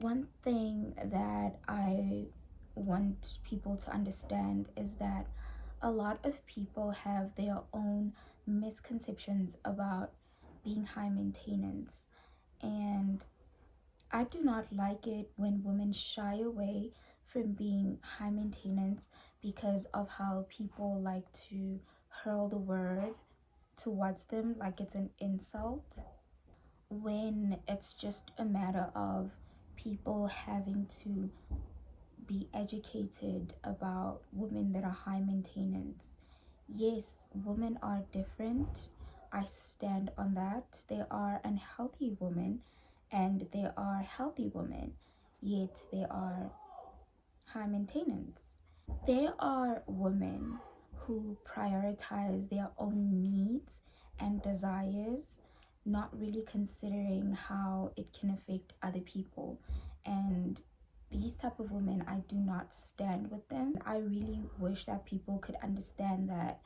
One thing that I want people to understand is that a lot of people have their own misconceptions about being high maintenance. And I do not like it when women shy away from being high maintenance because of how people like to hurl the word towards them like it's an insult, when it's just a matter of people having to be educated about women that are high maintenance. Yes, women are different. I stand on that. There are unhealthy women and there are healthy women, yet they are high maintenance. There are women who prioritize their own needs and desires, not really considering how it can affect other people. And these type of women, I do not stand with them. I really wish that people could understand that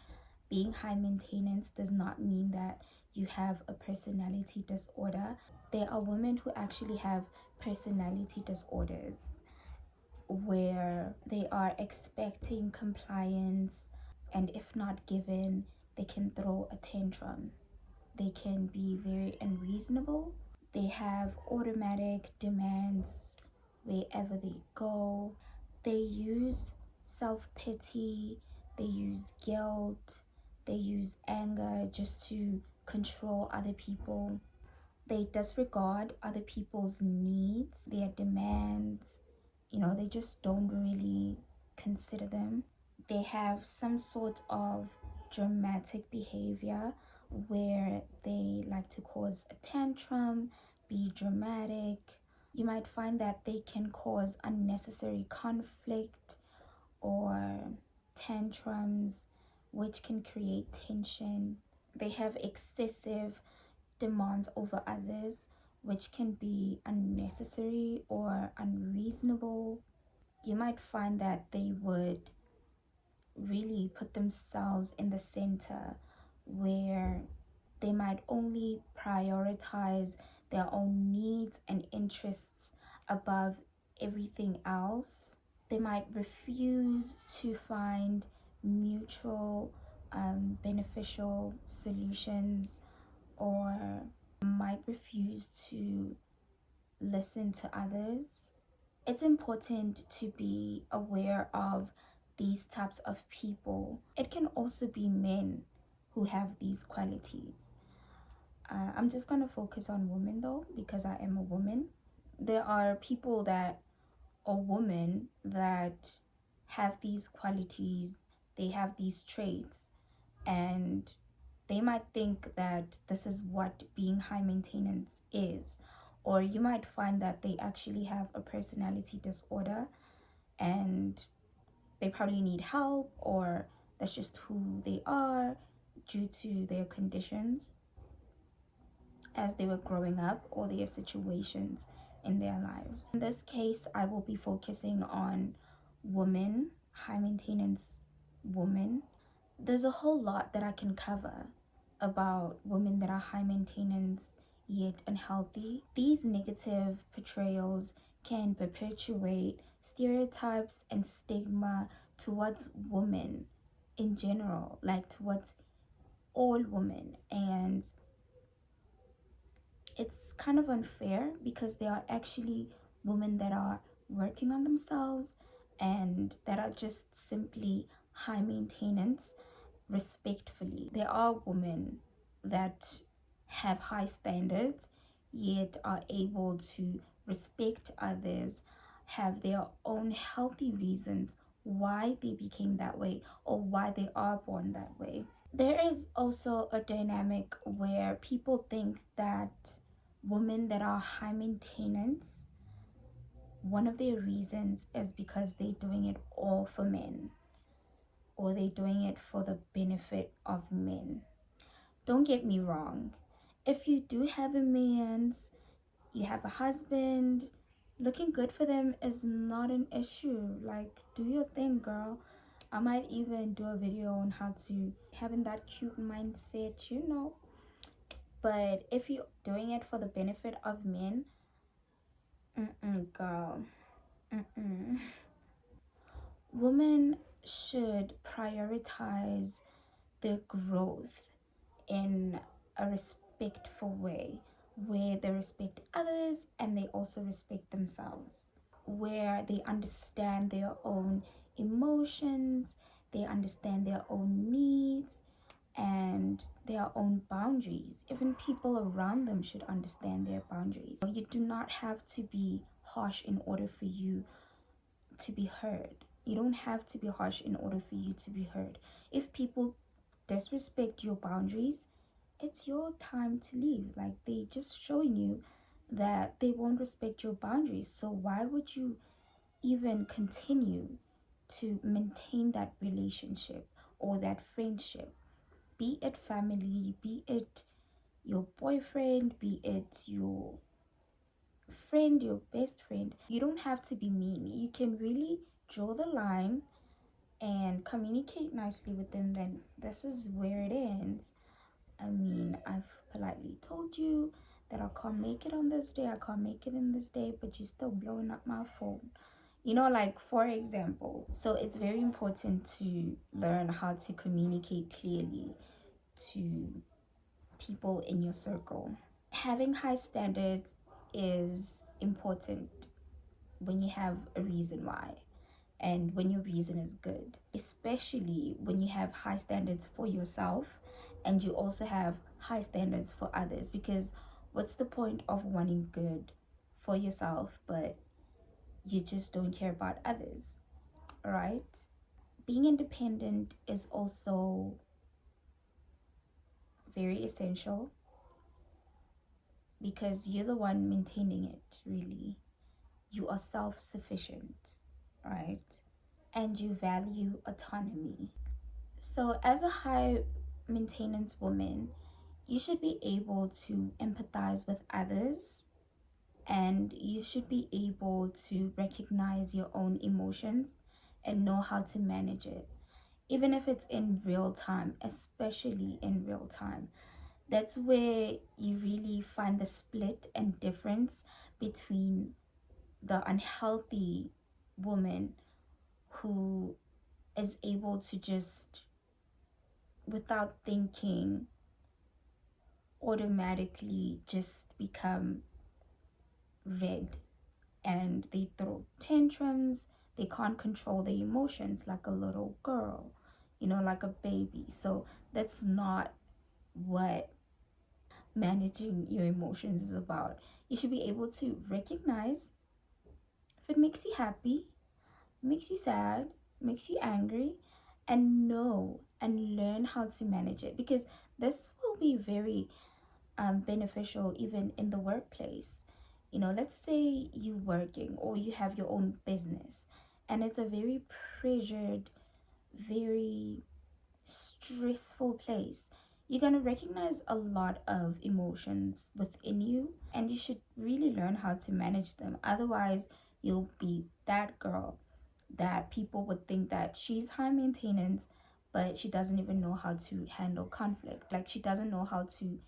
being high maintenance does not mean that you have a personality disorder. There are women who actually have personality disorders where they are expecting compliance, and if not given, they can throw a tantrum. They can be very unreasonable. They have automatic demands wherever they go. They use self-pity, they use guilt, they use anger just to control other people. They disregard other people's needs, their demands. They just don't really consider them. They have some sort of dramatic behavior where they like to cause a tantrum, be dramatic. You might find that they can cause unnecessary conflict or tantrums, which can create tension. They have excessive demands over others, which can be unnecessary or unreasonable. You might find that they would really put themselves in the center, where they might only prioritize their own needs and interests above everything else. They might refuse to find mutual beneficial solutions, or might refuse to listen to others. It's important to be aware of these types of people. It can also be men who have these qualities. I'm just going to focus on women though, because I am a woman. There are people that are women that have these qualities, they have these traits, and they might think that this is what being high maintenance is. Or you might find that they actually have a personality disorder and they probably need help, or that's just who they are due to their conditions as they were growing up or their situations in their lives. In this case, I will be focusing on women, high maintenance women. There's a whole lot that I can cover about women that are high maintenance yet unhealthy. These negative portrayals can perpetuate stereotypes and stigma towards women in general, like towards all women. And it's kind of unfair because there are actually women that are working on themselves and that are just simply high maintenance respectfully. There are women that have high standards yet are able to respect others, have their own healthy reasons why they became that way or why they are born that way. There is also a dynamic where people think that women that are high maintenance, one of their reasons is because they're doing it all for men, or they're doing it for the benefit of men. Don't get me wrong. If you do have a man's, you have a husband, looking good for them is not an issue. Like, do your thing, girl. I might even do a video on how to having that cute mindset. But if you're doing it for the benefit of men, Girl. Mm-mm. Women should prioritize their growth in a respectful way, where they respect others and they also respect themselves, where they understand their own emotions, they understand their own needs and their own boundaries. Even people around them should understand their boundaries. You do not have to be harsh in order for you to be heard. You don't have to be harsh in order for you to be heard. If people disrespect your boundaries, it's your time to leave. Like, they just showing you that they won't respect your boundaries. So why would you even continue to maintain that relationship or that friendship? Be it family, be it your boyfriend, be it your friend, your best friend. You don't have to be mean. You can really draw the line and communicate nicely with them. Then this is where it ends. I mean, I've politely told you that I can't make it on this day, I can't make it in this day, but you're still blowing up my phone. Like, for example. So it's very important to learn how to communicate clearly to people in your circle. Having high standards is important when you have a reason why, and when your reason is good, especially when you have high standards for yourself and you also have high standards for others. Because what's the point of wanting good for yourself but you just don't care about others, right? Being independent is also very essential because you're the one maintaining it, really. You are self-sufficient, right? And you value autonomy. So, as a high maintenance woman, you should be able to empathize with others, and you should be able to recognize your own emotions and know how to manage it, even if it's in real time, especially in real time. That's where you really find the split and difference between the unhealthy woman who is able to just, without thinking, automatically just become red and they throw tantrums. They can't control their emotions like a little girl, like a baby. So that's not what managing your emotions is about. You should be able to recognize if it makes you happy, makes you sad, makes you angry, and know and learn how to manage it, because this will be very beneficial even in the workplace. Let's say you working or you have your own business and it's a very pressured, very stressful place. You're going to recognize a lot of emotions within you, and you should really learn how to manage them. Otherwise, you'll be that girl that people would think that she's high maintenance, but she doesn't even know how to handle conflict. Like, she doesn't know how to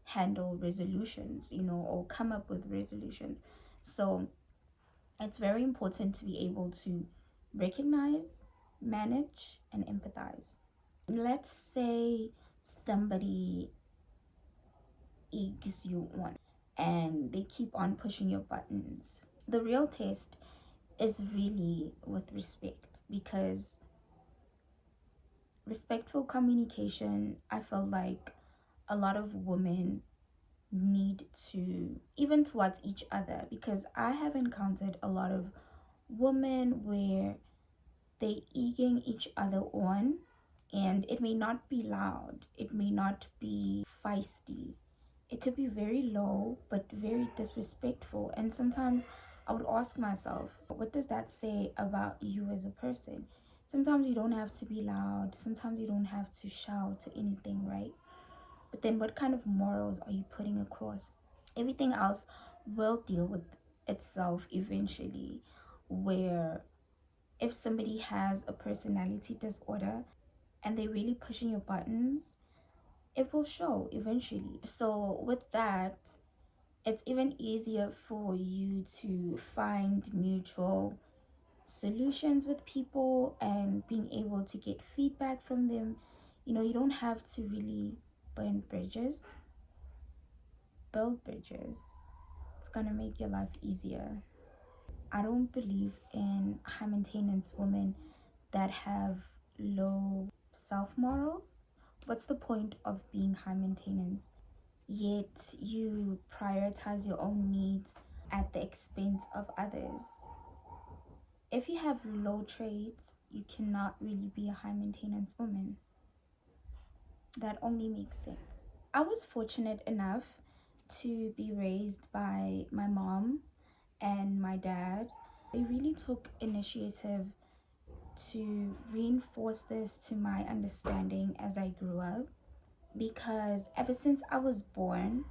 handle resolutions, or come up with resolutions. So it's very important to be able to recognize, manage, and empathize. Let's say somebody eggs you on and they keep on pushing your buttons. The real test is really with respect, because respectful communication, I feel like a lot of women need to, even towards each other, because I have encountered a lot of women where they egging each other on, and it may not be loud, it may not be feisty, it could be very low but very disrespectful. And sometimes I would ask myself, what does that say about you as a person? Sometimes you don't have to be loud, sometimes you don't have to shout or anything, right? But then what kind of morals are you putting across? Everything else will deal with itself eventually. Where if somebody has a personality disorder and they're really pushing your buttons, it will show eventually. So with that, It's even easier for you to find mutual solutions with people and being able to get feedback from them. You don't have to really burn bridges, build bridges. It's gonna make your life easier. I don't believe in high maintenance women that have low self morals. What's the point of being high maintenance? Yet you prioritize your own needs at the expense of others. If you have low traits, you cannot really be a high maintenance woman. That only makes sense. I was fortunate enough to be raised by my mom and my dad. They really took initiative to reinforce this to my understanding as I grew up, because ever since I was born,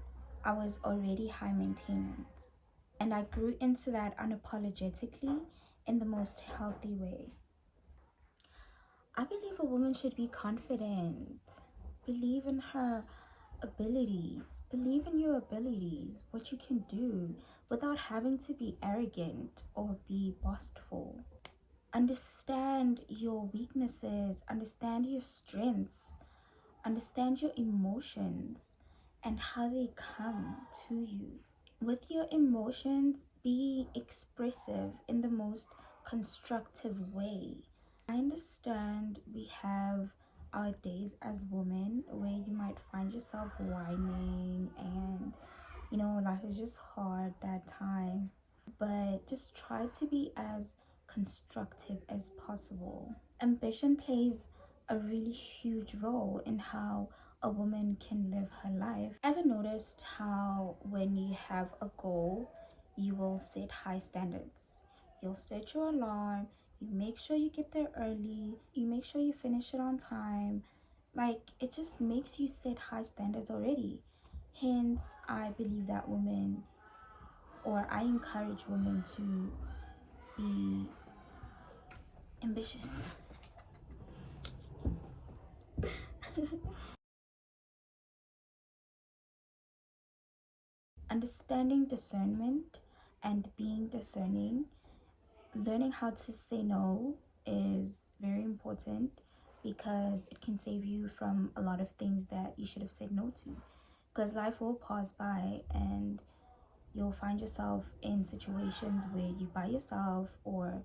I was already high maintenance. And I grew into that unapologetically in the most healthy way. I believe a woman should be confident, believe in her abilities, believe in your abilities, what you can do without having to be arrogant or be boastful. Understand your weaknesses, understand your strengths, understand your emotions and how they come to you. With your emotions, be expressive in the most constructive way. I understand we have our days as women where you might find yourself whining and life is just hard that time, but just try to be as constructive as possible. Ambition plays a really huge role in how a woman can live her life. Ever noticed how when you have a goal, you will set high standards? You'll set your alarm, you make sure you get there early, you make sure you finish it on time. Like, it just makes you set high standards already. Hence, I believe that women, or I encourage women to be ambitious. Understanding discernment and being discerning, learning how to say no is very important because it can save you from a lot of things that you should have said no to. Because life will pass by and you'll find yourself in situations where you by yourself or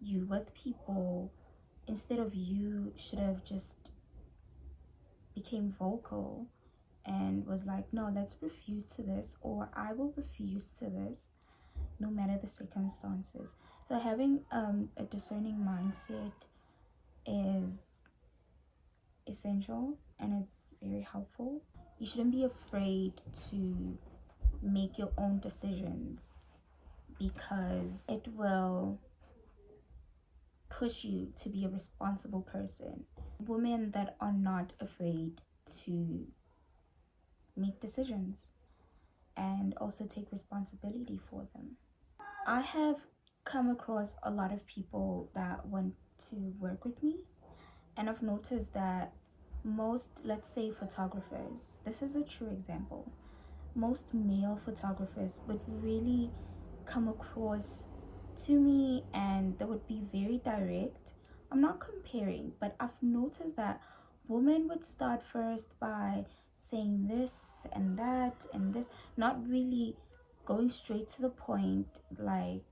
you with people. Instead of, you should have just became vocal and was like, no, let's refuse to this, or I will refuse to this no matter the circumstances. So having a discerning mindset is essential and it's very helpful. You shouldn't be afraid to make your own decisions because it will push you to be a responsible person. Women that are not afraid to make decisions and also take responsibility for them. I have come across a lot of people that want to work with me, and I've noticed that most, let's say, photographers, this is a true example, most male photographers would really come across to me and they would be very direct. I'm not comparing, but I've noticed that women would start first by saying this and that and this, not really going straight to the point, like,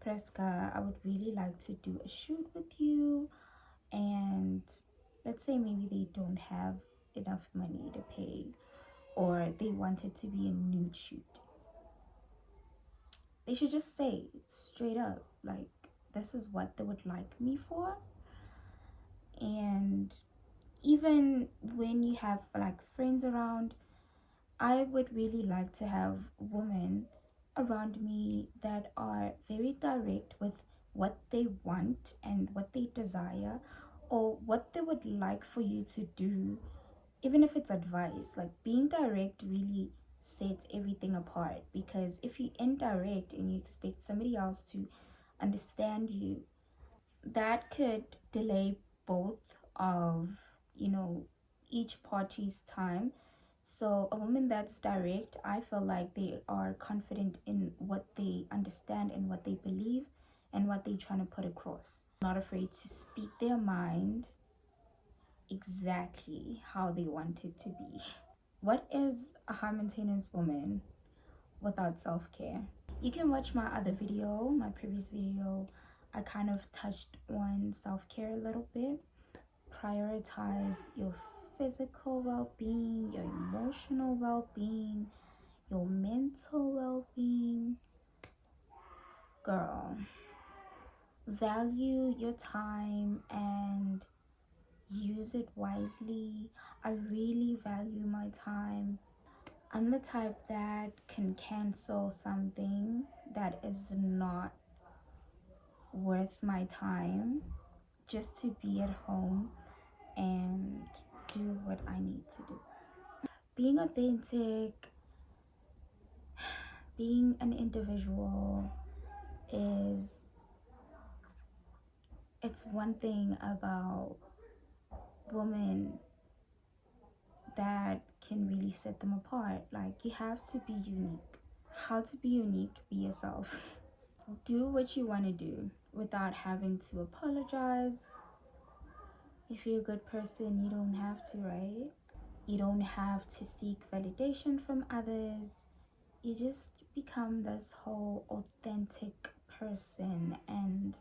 Preska, I would really like to do a shoot with you. And let's say maybe they don't have enough money to pay, or they want it to be a nude shoot. They should just say straight up, like, this is what they would like me for. And even when you have like friends around, I would really like to have women around me that are very direct with what they want and what they desire, or what they would like for you to do, even if it's advice. Like, being direct really sets everything apart, because if you're indirect and you expect somebody else to understand you, that could delay both of each party's time. So a woman that's direct, I feel like they are confident in what they understand and what they believe and what they're trying to put across. Not afraid to speak their mind exactly how they want it to be. What is a high maintenance woman without self-care? You can watch my other video, my previous video. I kind of touched on self-care a little bit. Prioritize your physical well-being, your emotional well-being, your mental well-being. Girl, value your time and use it wisely. I really value my time. I'm the type that can cancel something that is not worth my time just to be at home and do what I need to do. Being authentic, being an individual it's one thing about women that can really set them apart. Like, you have to be unique. How to be unique? Be yourself. Do what you want to do without having to apologize. If you're a good person, you don't have to, right? You don't have to seek validation from others. You just become this whole authentic person, and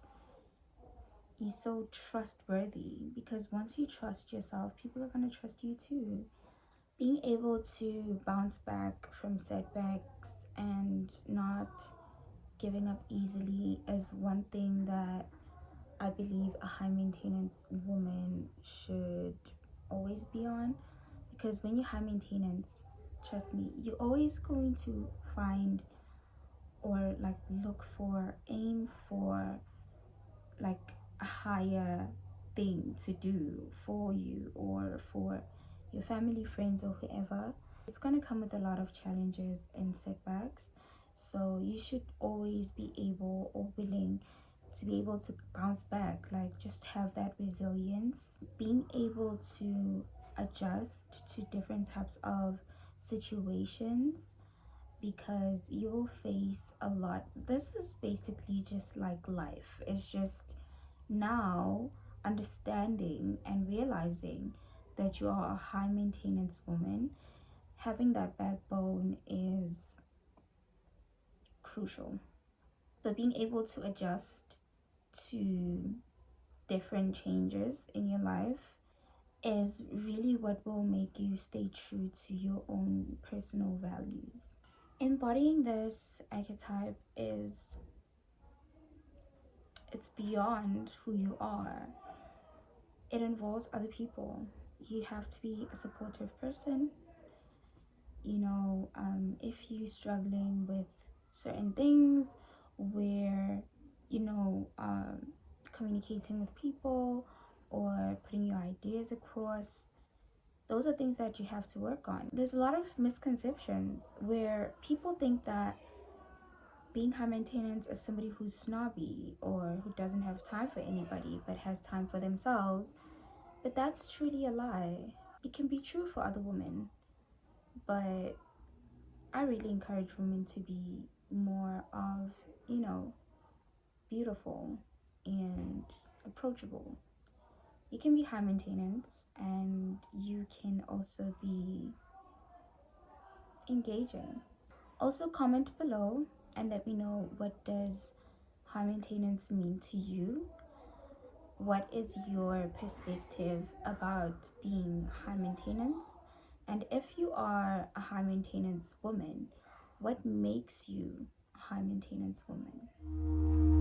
you're so trustworthy, because once you trust yourself, people are going to trust you too. Being able to bounce back from setbacks and not giving up easily is one thing that I believe a high maintenance woman should always be on. Because when you're high maintenance, trust me, you're always going to find or like look for, aim for like a higher thing to do for you or for your family, friends, or whoever. It's going to come with a lot of challenges and setbacks, so you should always be able or willing to be able to bounce back. Like, just have that resilience, being able to adjust to different types of situations, because you will face a lot. This is basically just like life. It's just now understanding and realizing that you are a high maintenance woman. Having that backbone is crucial. So being able to adjust to different changes in your life is really what will make you stay true to your own personal values. Embodying this archetype it's beyond who you are. It involves other people. You have to be a supportive person. If you're struggling with certain things where, communicating with people or putting your ideas across, those are things that you have to work on. There's a lot of misconceptions where people think that being high maintenance is somebody who's snobby or who doesn't have time for anybody but has time for themselves. But that's truly a lie. It can be true for other women, but I really encourage women to be more of, beautiful and approachable. You can be high maintenance and you can also be engaging. Also, comment below and let me know, what does high maintenance mean to you? What is your perspective about being high maintenance? And if you are a high maintenance woman, what makes you a high maintenance woman?